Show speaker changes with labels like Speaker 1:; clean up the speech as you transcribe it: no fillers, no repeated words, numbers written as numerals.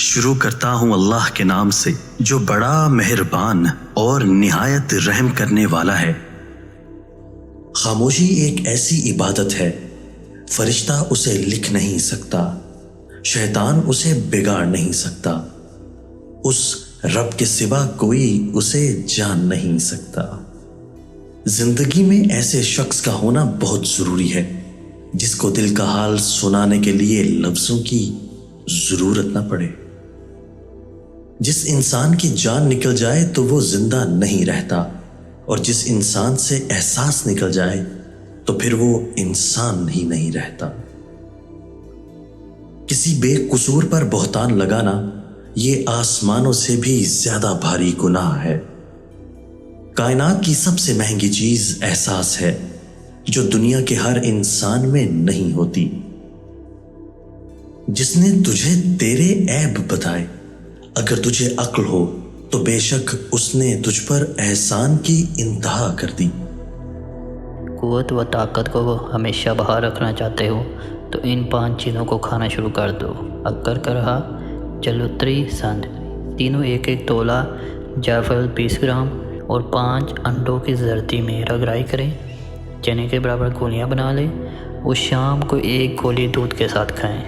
Speaker 1: شروع کرتا ہوں اللہ کے نام سے جو بڑا مہربان اور نہایت رحم کرنے والا ہے۔ خاموشی ایک ایسی عبادت ہے، فرشتہ اسے لکھ نہیں سکتا، شیطان اسے بگاڑ نہیں سکتا، اس رب کے سوا کوئی اسے جان نہیں سکتا۔ زندگی میں ایسے شخص کا ہونا بہت ضروری ہے جس کو دل کا حال سنانے کے لیے لفظوں کی ضرورت نہ پڑے۔ جس انسان کی جان نکل جائے تو وہ زندہ نہیں رہتا، اور جس انسان سے احساس نکل جائے تو پھر وہ انسان ہی نہیں رہتا۔ کسی بے قصور پر بہتان لگانا یہ آسمانوں سے بھی زیادہ بھاری گناہ ہے۔ کائنات کی سب سے مہنگی چیز احساس ہے جو دنیا کے ہر انسان میں نہیں ہوتی۔ جس نے تجھے تیرے عیب بتائے، اگر تجھے عقل ہو تو بے شک اس نے تجھ پر احسان کی انتہا کر دی۔
Speaker 2: قوت و طاقت کو ہمیشہ باہر رکھنا چاہتے ہو تو ان 5 چیزوں کو کھانا شروع کر دو: اکر کا رہا، جلوتری، سند، تینوں 1-1 تولہ، جعفر 20 گرام اور 5 انڈوں کی زردی میں رگڑائی کریں، چنے کے برابر گولیاں بنا لیں اور شام کو 1 گولی دودھ کے ساتھ کھائیں۔